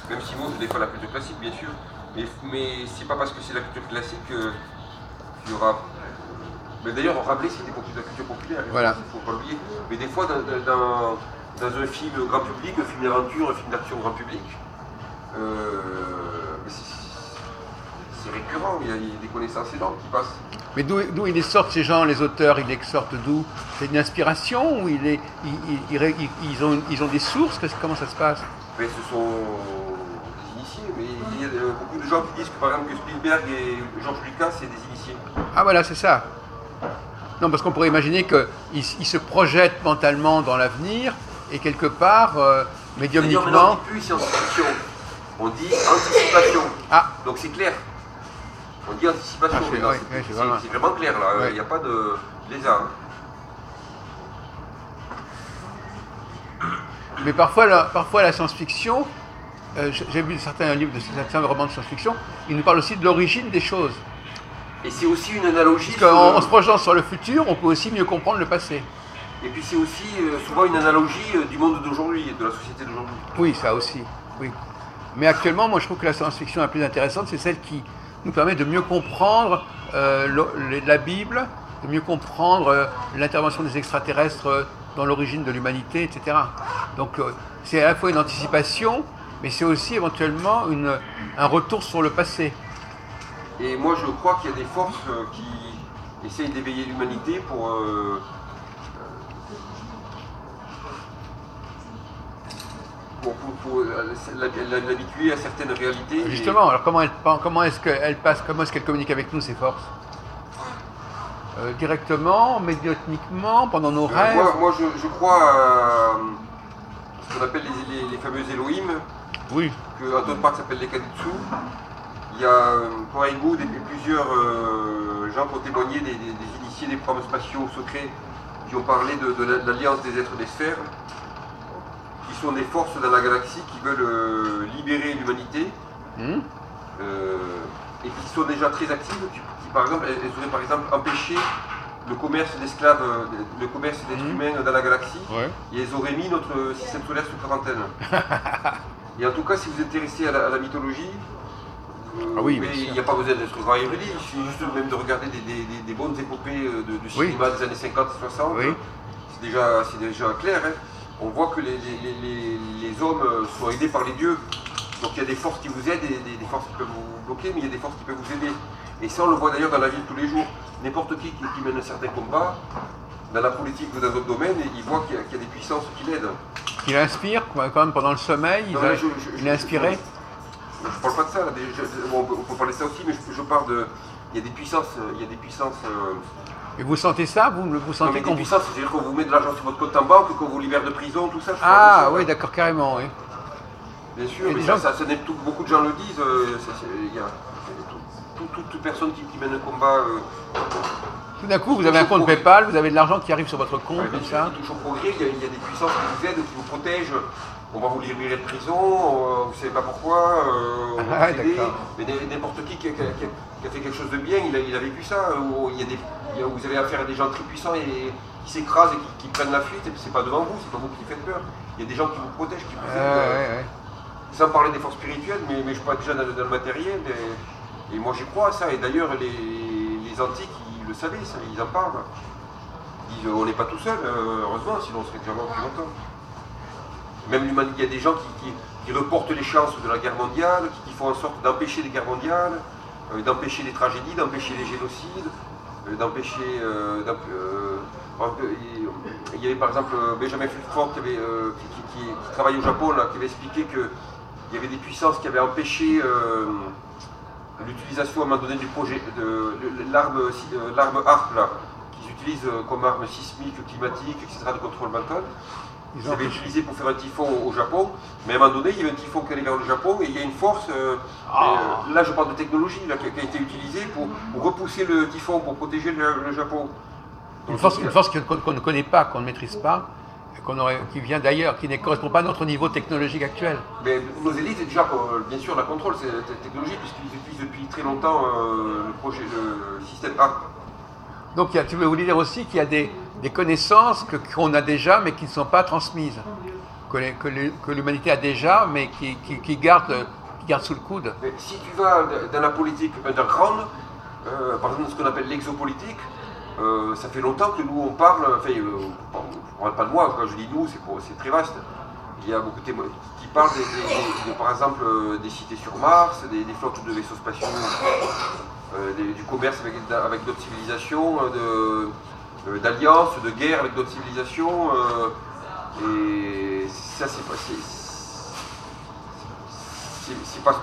Même si moi je défends la culture classique, bien sûr. Mais c'est pas parce que c'est la culture classique qu'il y aura. Mais d'ailleurs, Rabelais, c'était pour de la culture populaire, Voilà. il ne faut pas l'oublier. Mais des fois, dans un film grand public, un film d'aventure, un film d'action grand public, c'est récurrent, il y a des connaissances énormes qui passent. Mais d'où ils sortent ces gens, les auteurs, ils les sortent d'où? C'est une inspiration ou ils ont des sources? Comment ça se passe? Mais ce sont des initiés, mais il y a beaucoup de gens qui disent que par exemple que Spielberg et George Lucas, c'est des initiés. Ah voilà, c'est ça. Non, parce qu'on pourrait imaginer qu'ils se projettent mentalement dans l'avenir et quelque part, médiumniquement... D'ailleurs, maintenant, on ne dit plus science-fiction, on dit anticipation. Ah. Donc c'est clair. On dit anticipation, c'est vraiment clair là, il n'y a pas de lézard. Mais parfois la science-fiction, j'ai lu certains livres, certains romans de science-fiction, ils nous parlent aussi de l'origine des choses. Et c'est aussi une analogie. Parce qu'en se projetant sur le futur, on peut aussi mieux comprendre le passé. Et puis c'est aussi souvent une analogie du monde d'aujourd'hui, de la société d'aujourd'hui. Oui, ça aussi, oui. Mais actuellement, moi je trouve que la science-fiction la plus intéressante, c'est celle qui nous permet de mieux comprendre la Bible, de mieux comprendre l'intervention des extraterrestres dans l'origine de l'humanité, etc. Donc c'est à la fois une anticipation, mais c'est aussi éventuellement un retour sur le passé. Et moi je crois qu'il y a des forces qui essayent d'éveiller l'humanité pour l'habituer à certaines réalités. Justement, alors comment est-ce qu'elle communique avec nous, ces forces? Directement, médiatiquement, pendant nos rêves? Moi je crois à ce qu'on appelle les fameux Elohim, oui. Que Anton Park s'appelle les Kaditsu. Il y a pour Good et plusieurs gens qui ont témoigné des initiés des programmes spatiaux secrets qui ont parlé de l'alliance des êtres des sphères, qui sont des forces dans la galaxie qui veulent libérer l'humanité et qui sont déjà très actives, qui par exemple, elles auraient par exemple empêché le commerce d'esclaves, le commerce d'êtres humains dans la galaxie, et elles auraient mis notre système solaire sous quarantaine. Et en tout cas, si vous êtes intéressé à la mythologie, oui, mais il n'y a pas besoin d'être grand érudit, il suffit juste même de regarder des bonnes épopées de cinéma des années 50 et 60, c'est déjà clair. Hein. On voit que les hommes sont aidés par les dieux. Donc il y a des forces qui vous aident et des forces qui peuvent vous bloquer, mais il y a des forces qui peuvent vous aider. Et ça, on le voit d'ailleurs dans la vie de tous les jours. N'importe qui mène un certain combat, dans la politique ou dans d'autres domaines, il voit qu'il y a des puissances qui l'aident. Qui l'inspirent, quand même pendant le sommeil, il est inspiré. Je ne parle pas de ça, là. On peut parler de ça aussi, mais je parle de... Il y a des puissances... Et vous sentez ça? Vous sentez des puissances, c'est-à-dire qu'on vous met de l'argent sur votre compte en banque, qu'on vous libère de prison, tout ça. Ah oui, d'accord, carrément, oui. Bien sûr, mais beaucoup de gens le disent. Il y a toute personne qui mène un combat... tout d'un coup, vous avez un compte PayPal, vous avez de l'argent qui arrive sur votre compte, tout ça. Qui touche au progrès, il y a des puissances qui vous aident, qui vous protègent. On va vous libérer de prison, vous ne savez pas pourquoi, on va vous aider. Mais n'importe qui a fait quelque chose de bien, il a vécu ça. Vous avez affaire à des gens très puissants et qui s'écrasent et qui prennent la fuite, et c'est pas devant vous, c'est pas vous qui faites peur. Il y a des gens qui vous protègent, qui vous aident. Sans parler des forces spirituelles, mais je ne suis pas déjà dans le matériel. Et moi j'y crois à ça. Et d'ailleurs, les antiques, ils le savaient, ils en parlent. Ils disent on n'est pas tout seul, heureusement, sinon on serait déjà mort depuis longtemps. Même l'humanité, il y a des gens qui reportent les chances de la guerre mondiale, qui font en sorte d'empêcher les guerres mondiales, d'empêcher les tragédies, d'empêcher les génocides, d'empêcher... il y avait par exemple Benjamin Fulford qui travaille au Japon, là, qui avait expliqué qu'il y avait des puissances qui avaient empêché l'utilisation à un moment donné du projet de l'arme HARP, là, qu'ils utilisent comme arme sismique, climatique, etc., de contrôle mental. Ils avaient utilisé pour faire un typhon au Japon, mais à un moment donné, il y avait un typhon qui allait vers le Japon et il y a une force, là je parle de technologie, là, qui a été utilisée pour repousser le typhon, pour protéger le Japon. Donc, une force qu'on ne connaît pas, qu'on ne maîtrise pas, qui vient d'ailleurs, qui ne correspond pas à notre niveau technologique actuel. Mais nos élites, déjà, bien sûr, la contrôlent cette technologie, puisqu'ils utilisent depuis très longtemps le système HARP. Donc vous voulez dire aussi qu'il y a des connaissances qu'on a déjà, mais qui ne sont pas transmises. que l'humanité a déjà, mais qui garde sous le coude. Mais si tu vas dans la politique underground, par exemple ce qu'on appelle l'exopolitique, ça fait longtemps que nous on parle, enfin, on ne parle pas de moi, quand je dis nous, c'est très vaste. Il y a beaucoup de témoins qui parlent par exemple des cités sur Mars, des flottes de vaisseaux spatiaux, du commerce avec d'autres civilisations, d'alliances, de guerre avec d'autres civilisations. Et ça, c'est pas ce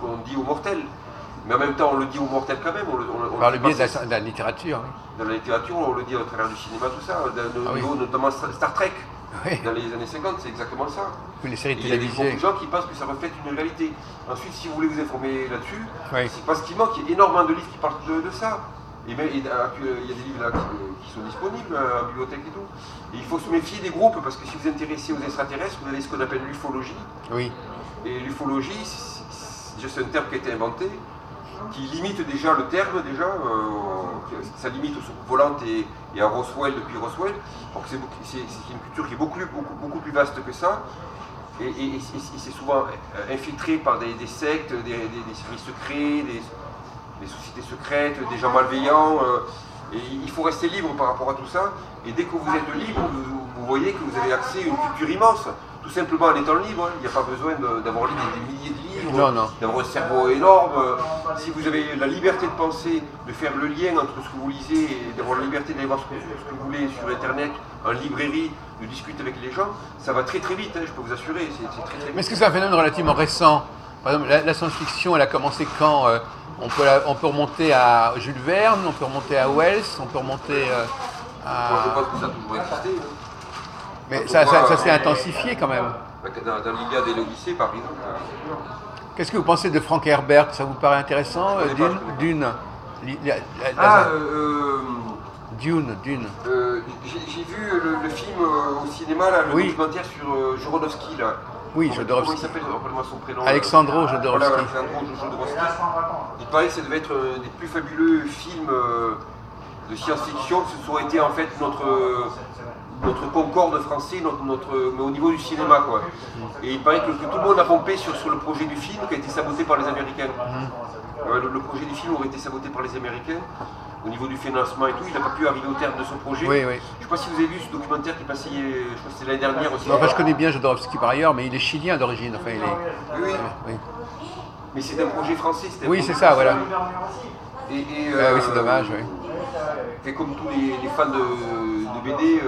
qu'on dit aux mortels. Mais en même temps, on le dit aux mortels quand même. Par le biais de la littérature. Oui. Dans la littérature, on le dit au travers du cinéma, tout ça. Niveau, notamment Star Trek. Oui. Dans les années 50, c'est exactement ça. Oui, les séries télévisées. Il y a beaucoup de gens qui pensent que ça reflète une réalité. Ensuite, si vous voulez vous informer là-dessus, c'est parce qu'il manque. Il y a énormément de livres qui parlent de ça. Et même, il y a des livres là qui sont disponibles en bibliothèque et tout. Et il faut se méfier des groupes parce que si vous vous intéressez aux extraterrestres, vous avez ce qu'on appelle l'ufologie. Oui. Et l'ufologie, c'est un terme qui a été inventé, qui limite déjà le terme, ça limite aux volantes et à Roswell depuis Roswell. Donc c'est une culture qui est beaucoup plus vaste que ça. Et c'est souvent infiltré par des sectes, des services secrets, des sociétés secrètes, des gens malveillants. Et il faut rester libre par rapport à tout ça. Et dès que vous êtes libre, vous voyez que vous avez accès à une culture immense. Tout simplement en étant libre, il n'y a pas besoin d'avoir lu des milliers de livres, d'avoir un cerveau énorme. Si vous avez la liberté de penser, de faire le lien entre ce que vous lisez et d'avoir la liberté d'aller voir ce que vous voulez sur Internet, en librairie, de discuter avec les gens, ça va très très vite, je peux vous assurer. C'est très, très vite. Mais est-ce que c'est un phénomène relativement récent? Par exemple, la science-fiction, elle a commencé quand on peut remonter à Jules Verne, on peut remonter à Wells, on peut remonter à... Moi, je pense que ça a toujours existé. Mais ça s'est intensifié quand même. Dans l'Iliade et l'Odyssée, par exemple. Qu'est-ce que vous pensez de Frank Herbert? Ça vous paraît intéressant? Dune. Dune. J'ai vu le film au cinéma, là, le documentaire sur Jodorowsky. Là. Oui, Jodorowsky. Comment il s'appelle? Rappelle-moi son prénom. Alexandro Jodorowsky. Voilà, Alexandro Jodorowsky. Il paraît que ça devait être un des plus fabuleux films de science-fiction, que ce soit été en fait notre Concorde français, mais au niveau du cinéma, quoi. Et il paraît que tout le monde a pompé sur le projet du film qui a été saboté par les Américains. Le projet du film aurait été saboté par les Américains au niveau du financement et tout. Il n'a pas pu arriver au terme de son projet. Oui. Je ne sais pas si vous avez vu ce documentaire qui est passé, je crois que c'était l'année dernière aussi. Non, enfin, je connais bien Jodorowsky par ailleurs, mais il est chilien d'origine. Enfin, Oui. Mais c'est un projet français. Oui, c'est ça, voilà. Oui, c'est dommage, oui. Et comme tous les fans de BD,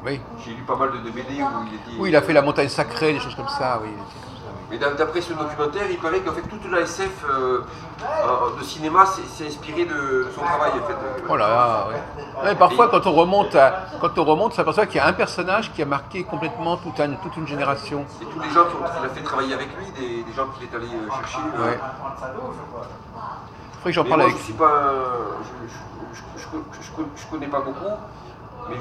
oui. J'ai lu pas mal de BD où il était... Oui, il a fait La Montagne Sacrée, des choses comme ça, oui. Mais d'après ce documentaire, il paraît qu'en fait toute la SF de cinéma s'est inspirée de son travail, en fait. Oh là là, oui. Ouais, parfois, quand on remonte, on s'aperçoit qu'il y a un personnage qui a marqué complètement toute une génération. Et tous les gens qu'il a fait travailler avec lui, des gens qu'il est allé chercher. Ouais. Il faudrait que j'en parle avec lui. Je suis pas... Je connais pas beaucoup, mais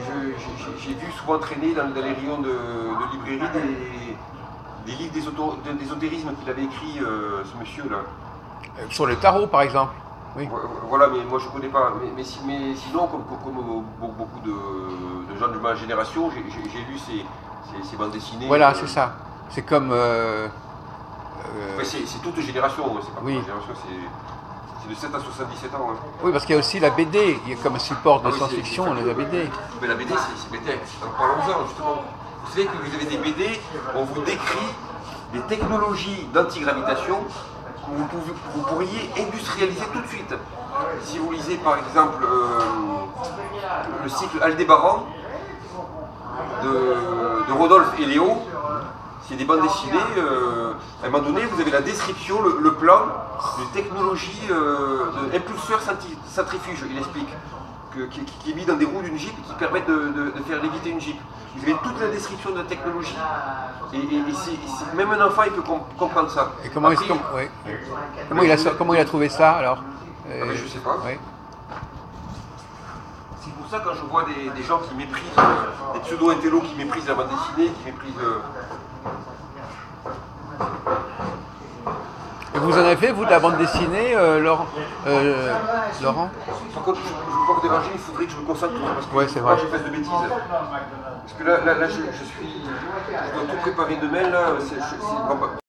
j'ai vu souvent traîner dans les rayons de librairie des livres d'ésotérisme qu'il avait écrit, ce monsieur-là. Sur le tarot, par exemple. Oui. Voilà, mais moi je connais pas. Mais sinon, comme beaucoup de gens de ma génération, j'ai lu ces bandes dessinées. Voilà, c'est ça. C'est comme... c'est toute génération, c'est pas toute génération, c'est de 7 à 77 ans. Oui, parce qu'il y a aussi la BD, il y a comme un support de science-fiction, on a la BD. Mais la BD, c'est BD. Parlons-en, justement. Vous savez que vous avez des BD, on vous décrit des technologies d'antigravitation que vous pourriez industrialiser tout de suite. Si vous lisez par exemple le cycle Aldébaran de Rodolphe et Léo, c'est des bandes dessinées. À un moment donné, vous avez la description, le plan d'une technologie d'impulseur centrifuge, il explique, qui est mis dans des roues d'une Jeep et qui permettent de faire léviter une Jeep. Vous avez toute la description de la technologie et même un enfant il peut comprendre ça. Et comment il a trouvé ça alors? Je sais pas. Oui. C'est pour ça quand je vois des gens qui méprisent, des pseudo-intellos qui méprisent la bande dessinée, qui méprisent... Et vous en avez fait, vous, de la bande dessinée, Laurent? Par contre, je ne veux pas vous déranger, il faudrait que je me concentre parce que c'est vrai. je fais de bêtises. Parce que là je dois tout préparer demain, là, c'est